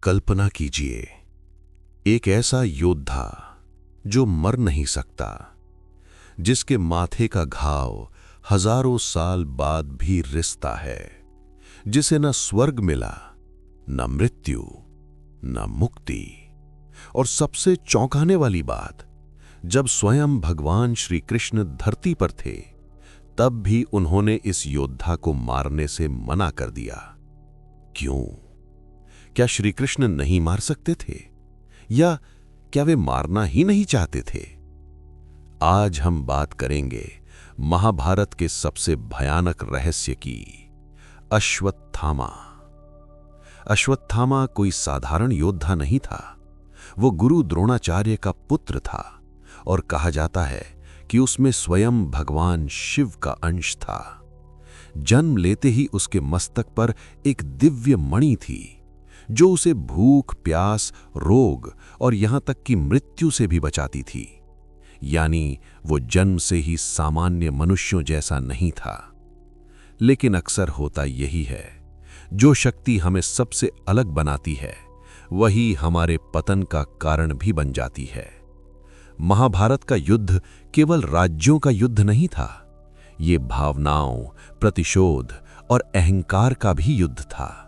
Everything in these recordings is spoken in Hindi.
कल्पना कीजिए, एक ऐसा योद्धा जो मर नहीं सकता, जिसके माथे का घाव हजारों साल बाद भी रिसता है, जिसे न स्वर्ग मिला, न मृत्यु, न मुक्ति। और सबसे चौंकाने वाली बात, जब स्वयं भगवान श्री कृष्ण धरती पर थे, तब भी उन्होंने इस योद्धा को मारने से मना कर दिया। क्यों? क्या श्री कृष्ण नहीं मार सकते थे, या क्या वे मारना ही नहीं चाहते थे? आज हम बात करेंगे महाभारत के सबसे भयानक रहस्य की, अश्वत्थामा। अश्वत्थामा कोई साधारण योद्धा नहीं था। वो गुरु द्रोणाचार्य का पुत्र था और कहा जाता है कि उसमें स्वयं भगवान शिव का अंश था। जन्म लेते ही उसके मस्तक पर एक दिव्य मणि थी, जो उसे भूख, प्यास, रोग और यहां तक कि मृत्यु से भी बचाती थी। यानी वो जन्म से ही सामान्य मनुष्यों जैसा नहीं था। लेकिन अक्सर होता यही है, जो शक्ति हमें सबसे अलग बनाती है, वही हमारे पतन का कारण भी बन जाती है। महाभारत का युद्ध केवल राज्यों का युद्ध नहीं था, ये भावनाओं, प्रतिशोध और अहंकार का भी युद्ध था।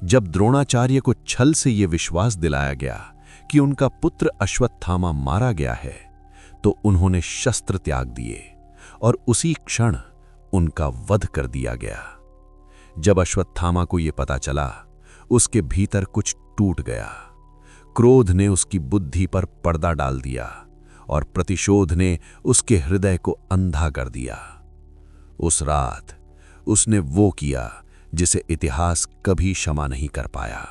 जब द्रोणाचार्य को छल से यह विश्वास दिलाया गया कि उनका पुत्र अश्वत्थामा मारा गया है, तो उन्होंने शस्त्र त्याग दिए और उसी क्षण उनका वध कर दिया गया। जब अश्वत्थामा को यह पता चला, उसके भीतर कुछ टूट गया। क्रोध ने उसकी बुद्धि पर पर्दा डाल दिया और प्रतिशोध ने उसके हृदय को अंधा कर दिया। उस रात उसने वो किया जिसे इतिहास कभी क्षमा नहीं कर पाया।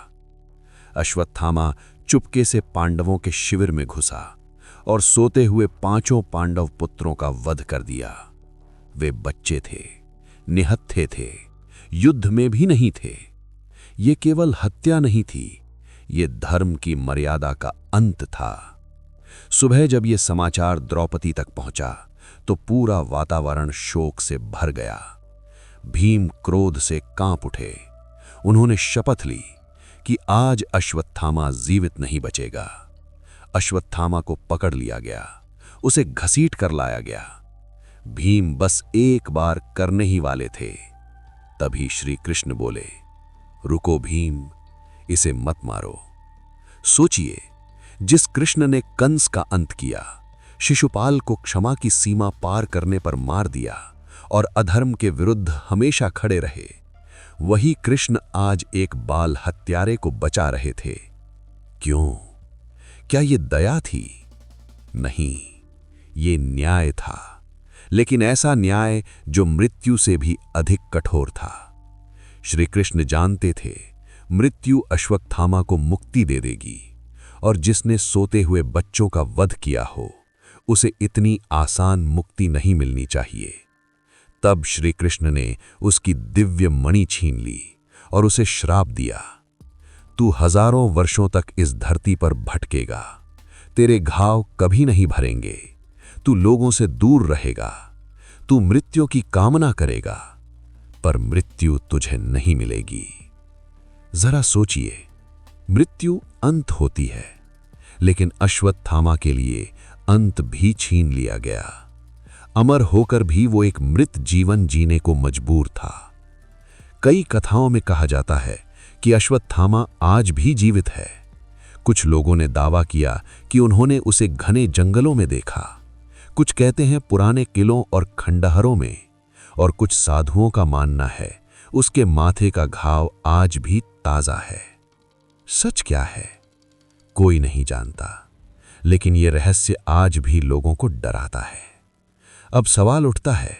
अश्वत्थामा चुपके से पांडवों के शिविर में घुसा और सोते हुए 5 पांडव पुत्रों का वध कर दिया। वे बच्चे थे, निहत्थे थे, युद्ध में भी नहीं थे। ये केवल हत्या नहीं थी, ये धर्म की मर्यादा का अंत था। सुबह जब ये समाचार द्रौपदी तक पहुंचा, तो पूरा वातावरण शोक से भर गया। भीम क्रोध से कांप उठे। उन्होंने शपथ ली कि आज अश्वत्थामा जीवित नहीं बचेगा। अश्वत्थामा को पकड़ लिया गया, उसे घसीट कर लाया गया। भीम बस एक बार करने ही वाले थे, तभी श्री कृष्ण बोले, रुको भीम, इसे मत मारो। सोचिए, जिस कृष्ण ने कंस का अंत किया, शिशुपाल को क्षमा की सीमा पार करने पर मार दिया और अधर्म के विरुद्ध हमेशा खड़े रहे, वही कृष्ण आज एक बाल हत्यारे को बचा रहे थे। क्यों? क्या ये दया थी? नहीं, ये न्याय था, लेकिन ऐसा न्याय जो मृत्यु से भी अधिक कठोर था। श्री कृष्ण जानते थे, मृत्यु अश्वत्थामा को मुक्ति दे देगी, और जिसने सोते हुए बच्चों का वध किया हो, उसे इतनी आसान मुक्ति नहीं मिलनी चाहिए। तब श्री कृष्ण ने उसकी दिव्य मणि छीन ली और उसे श्राप दिया, तू हजारों वर्षों तक इस धरती पर भटकेगा, तेरे घाव कभी नहीं भरेंगे, तू लोगों से दूर रहेगा, तू मृत्यु की कामना करेगा, पर मृत्यु तुझे नहीं मिलेगी। जरा सोचिए, मृत्यु अंत होती है, लेकिन अश्वत्थामा के लिए अंत भी छीन लिया गया। अमर होकर भी वो एक मृत जीवन जीने को मजबूर था। कई कथाओं में कहा जाता है कि अश्वत्थामा आज भी जीवित है। कुछ लोगों ने दावा किया कि उन्होंने उसे घने जंगलों में देखा, कुछ कहते हैं पुराने किलों और खंडहरों में, और कुछ साधुओं का मानना है उसके माथे का घाव आज भी ताजा है। सच क्या है, कोई नहीं जानता, लेकिन यह रहस्य आज भी लोगों को डराता है। अब सवाल उठता है,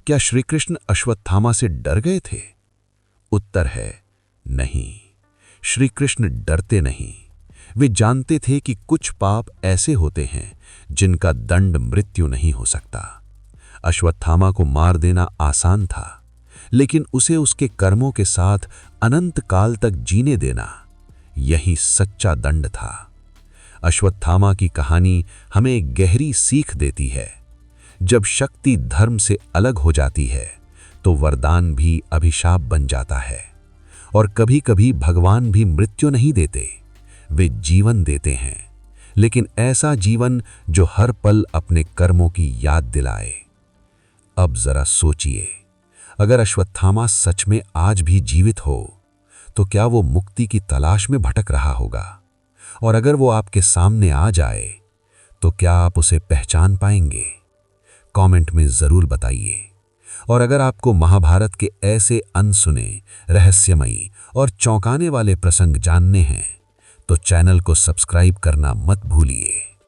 क्या श्री कृष्ण अश्वत्थामा से डर गए थे? उत्तर है नहीं, श्री कृष्ण डरते नहीं। वे जानते थे कि कुछ पाप ऐसे होते हैं जिनका दंड मृत्यु नहीं हो सकता। अश्वत्थामा को मार देना आसान था, लेकिन उसे उसके कर्मों के साथ अनंत काल तक जीने देना, यही सच्चा दंड था। अश्वत्थामा की कहानी हमें एक गहरी सीख देती है। जब शक्ति धर्म से अलग हो जाती है, तो वरदान भी अभिशाप बन जाता है, और कभी-कभी भगवान भी मृत्यु नहीं देते, वे जीवन देते हैं, लेकिन ऐसा जीवन जो हर पल अपने कर्मों की याद दिलाए। अब जरा सोचिए, अगर अश्वत्थामा सच में आज भी जीवित हो तो क्या वो मुक्ति की तलाश में भटक रहा होगा? और अगर वो आपके सामने आ जाए तो क्या आप उसे पहचान पाएंगे? कमेंट में जरूर बताइए। और अगर आपको महाभारत के ऐसे अनसुने, रहस्यमयी और चौंकाने वाले प्रसंग जानने हैं तो चैनल को सब्सक्राइब करना मत भूलिए।